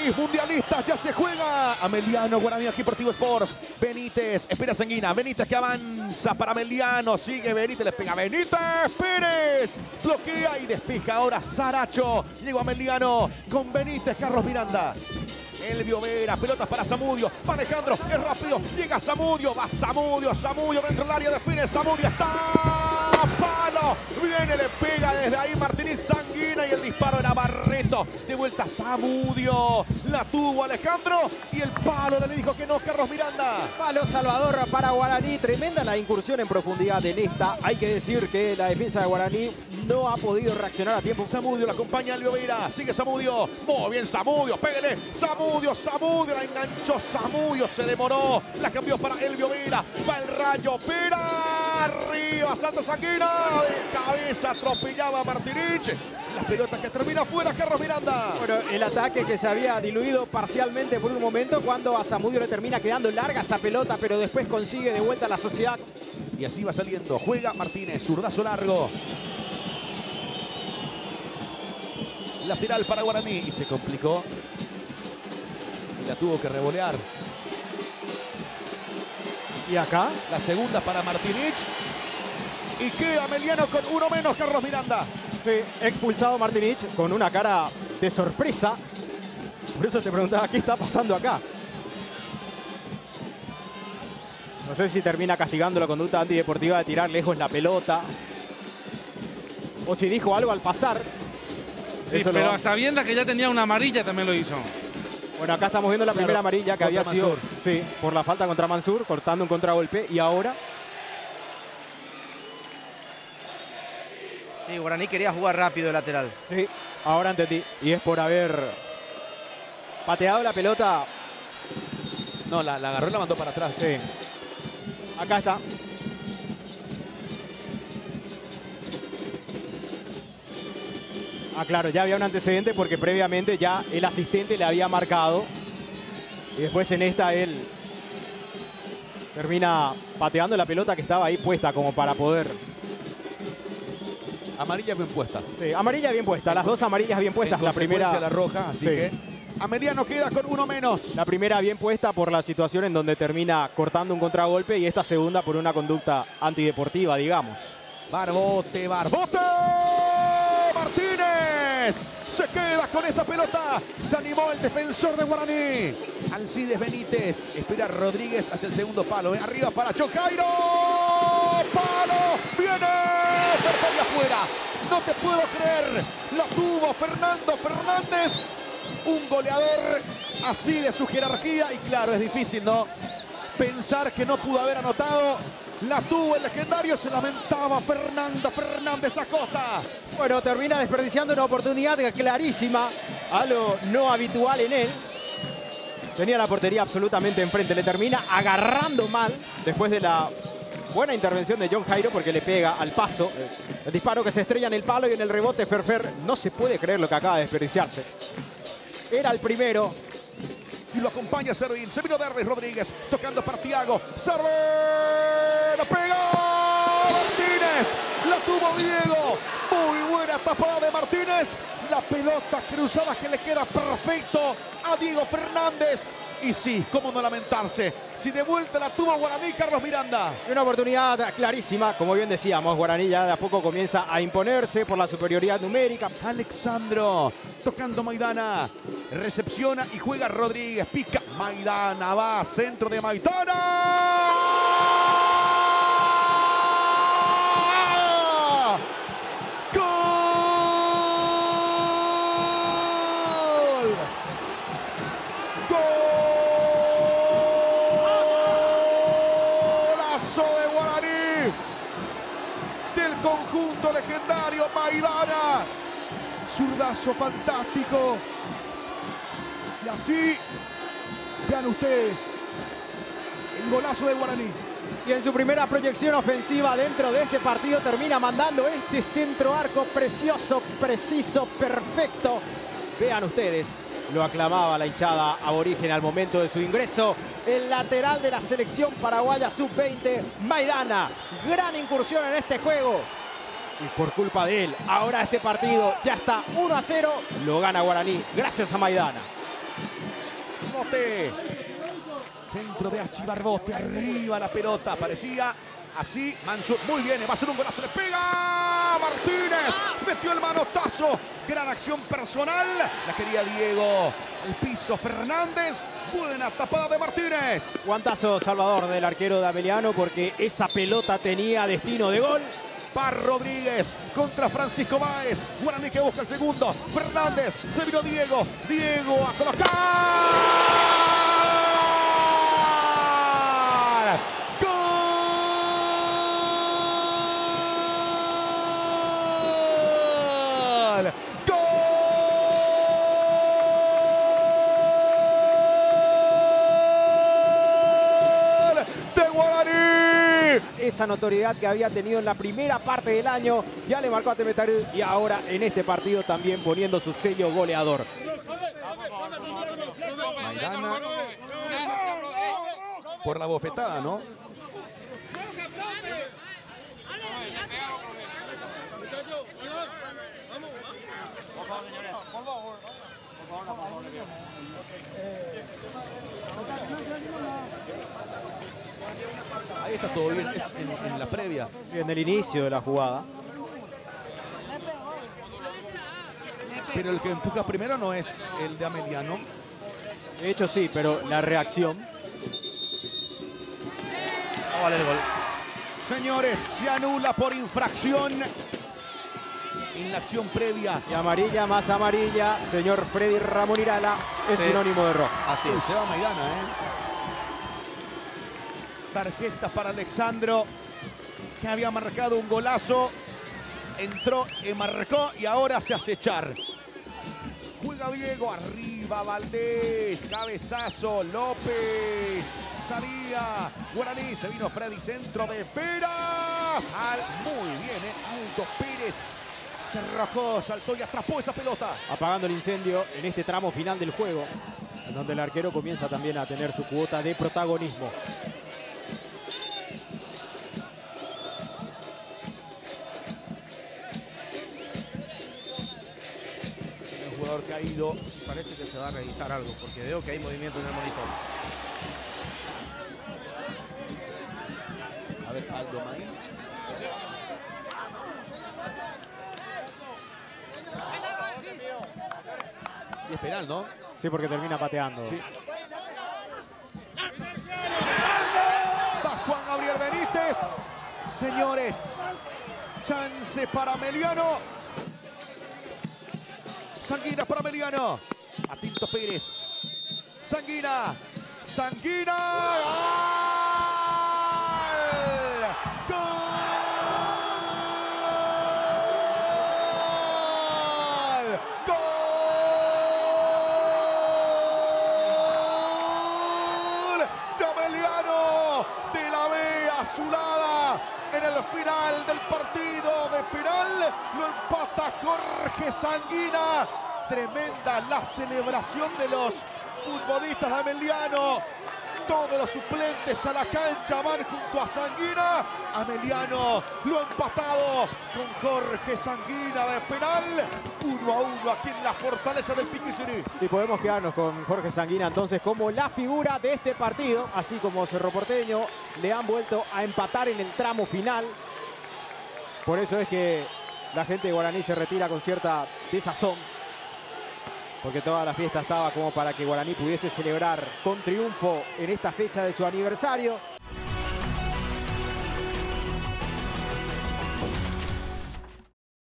país mundialista, ya se juega. Ameliano, Guaraní, aquí Deportivo Sports. Benítez, espera Sanguina. Benítez que avanza para Ameliano. Sigue Benítez, le pega Benítez. Pérez bloquea y despeja ahora Saracho. Llegó Ameliano con Benítez, Carlos Miranda. Elvio Vera, pelotas para Zamudio. Va Alejandro, es rápido. Llega Zamudio, va Zamudio. Zamudio dentro del área, define. Zamudio está. Palo. Viene, le pega desde ahí Martínez Sanguina y el disparo era Barreto. De vuelta Zamudio. La tuvo Alejandro y el palo le dijo que no Carlos Miranda. Palo Salvador para Guaraní. Tremenda la incursión en profundidad en esta. Hay que decir que la defensa de Guaraní no ha podido reaccionar a tiempo. Zamudio, la acompaña Elvio Vera. Sigue Zamudio. Muy bien Zamudio. Pégale. Zamudio, la enganchó Zamudio. Se demoró. La cambió para Elvio Vera. Va el Rayo. Vera. Arriba. Salta Sanguina. De cabeza atropellaba a Martínez. La pelota que termina afuera, Carlos Miranda. Bueno, el ataque que se había diluido parcialmente por un momento cuando a Zamudio le termina quedando larga esa pelota, pero después consigue de vuelta la sociedad. Y así va saliendo. Juega Martínez. Zurdazo largo. Lateral para Guaraní. Y se complicó. Y la tuvo que revolear. Y acá la segunda para Martínez. Y queda Ameliano con uno menos, Carlos Miranda. Fue expulsado Martínez con una cara de sorpresa. Por eso te preguntaba qué está pasando acá. No sé si termina castigando la conducta antideportiva de tirar lejos la pelota. O si dijo algo al pasar. Sí, eso pero a sabiendas que ya tenía una amarilla también lo hizo. Bueno, acá estamos viendo la primera amarilla que había sido por la falta contra Mansur, cortando un contragolpe. Y ahora... Sí, Guaraní quería jugar rápido de lateral. Sí, ahora entendí. Y es por haber pateado la pelota. No, la agarró y la mandó para atrás. Sí. Acá está. Ah, claro, ya había un antecedente porque previamente ya el asistente le había marcado. Y después en esta él termina pateando la pelota que estaba ahí puesta como para poder... Amarilla bien puesta. Sí, amarilla bien puesta. Las dos amarillas bien puestas. La primera... la roja, así que... Ameliano queda con uno menos. La primera bien puesta por la situación en donde termina cortando un contragolpe y esta segunda por una conducta antideportiva, digamos. Barbote. Martínez se queda con esa pelota. Se animó el defensor de Guaraní. Alcides Benítez. Espera Rodríguez hacia el segundo palo. Arriba para Chocairo. Palo. Viene. Perfecto afuera. No te puedo creer. La tuvo Fernando Fernández. Un goleador así de su jerarquía. Y claro, es difícil, ¿no? Pensar que no pudo haber anotado. La tuvo el legendario, se lamentaba Fernando Fernández Acosta. Bueno, termina desperdiciando una oportunidad clarísima, algo no habitual en él. Tenía la portería absolutamente enfrente, le termina agarrando mal después de la buena intervención de John Jairo porque le pega al paso. El disparo que se estrella en el palo y en el rebote Ferfer. No se puede creer lo que acaba de desperdiciarse. Era el primero. Y lo acompaña Servín. Se vino Dervis Rodríguez tocando para Thiago. Servín. La pega Martínez. La tuvo Diego. Muy buena tapada de Martínez. La pelota cruzada que le queda perfecto a Diego Fernández. Y sí, cómo no lamentarse. Si de vuelta la tuvo Guaraní, Carlos Miranda. Una oportunidad clarísima, como bien decíamos. Guaraní ya de a poco comienza a imponerse por la superioridad numérica. Alexandro tocando Maidana. Recepciona y juega Rodríguez. Pica Maidana. Va centro de Maidana. Conjunto legendario Maidana. Zurdazo fantástico. Y así, vean ustedes, el golazo de Guaraní. Y en su primera proyección ofensiva dentro de este partido termina mandando este centro arco precioso, preciso, perfecto. Vean ustedes, lo aclamaba la hinchada aborigen al momento de su ingreso. El lateral de la selección paraguaya sub-20, Maidana. Gran incursión en este juego. Y por culpa de él, ahora este partido ya está 1-0. Lo gana Guaraní gracias a Maidana. Barbote. Centro de Achi Barbote. Arriba la pelota. Parecía así. Mansur. Muy bien. Va a ser un golazo. Le pega Martínez. Metió el manotazo. Gran acción personal. La quería Diego. El piso Fernández. Buena tapada de Martínez. Guantazo, Salvador, del arquero de Ameliano, porque esa pelota tenía destino de gol. Par Rodríguez contra Francisco Báez. Guaraní que busca el segundo. Fernández. Se vino Diego. Diego a colocar. Esa notoriedad que había tenido en la primera parte del año ya le marcó a Temetarú y ahora en este partido también poniendo su sello goleador. Maidana por la bofetada, ¿no? Ahí está todo bien, es en la previa. En el inicio de la jugada. Pero el que empuja primero no es el de Ameliano. De hecho sí, pero la reacción. Va a valer el gol. Señores, se anula por infracción en la acción previa. Y amarilla más amarilla, señor Freddy Ramón Irala, es Sí. sinónimo de roja. Así es. Se va Maidana, Tarjeta para Alexandro, que había marcado un golazo. Entró y marcó y ahora se hace echar. Juega Diego, arriba Valdés, cabezazo, López, salía Guaraní, se vino Freddy, centro de Peras. Muy bien, Aldo Pérez se arrojó, saltó y atrapó esa pelota. Apagando el incendio en este tramo final del juego, en donde el arquero comienza también a tener su cuota de protagonismo. El jugador caído. Parece que se va a revisar algo, porque veo que hay movimiento en el monitor. A ver, Aldo Maíz. Y es penal, ¿no? Sí, porque termina pateando. Sí. Va Juan Gabriel Benítez. Señores, chance para Ameliano. Sanguina para Ameliano. A Tinto Pérez. Sanguina. Sanguina. ¡Gol! ¡Gol! ¡Gol! De Ameliano. De la B azulada. En el final del partido de penal lo empata Jorge Sanguina. Tremenda la celebración de los futbolistas de Ameliano. Todos los suplentes a la cancha van junto a Sanguina. Ameliano lo ha empatado con Jorge Sanguina de penal. 1-1 aquí en la fortaleza del Piquiciri. Y podemos quedarnos con Jorge Sanguina entonces como la figura de este partido, así como Cerro Porteño le han vuelto a empatar en el tramo final. Por eso es que la gente de Guaraní se retira con cierta desazón, porque toda la fiesta estaba como para que Guaraní pudiese celebrar con triunfo en esta fecha de su aniversario.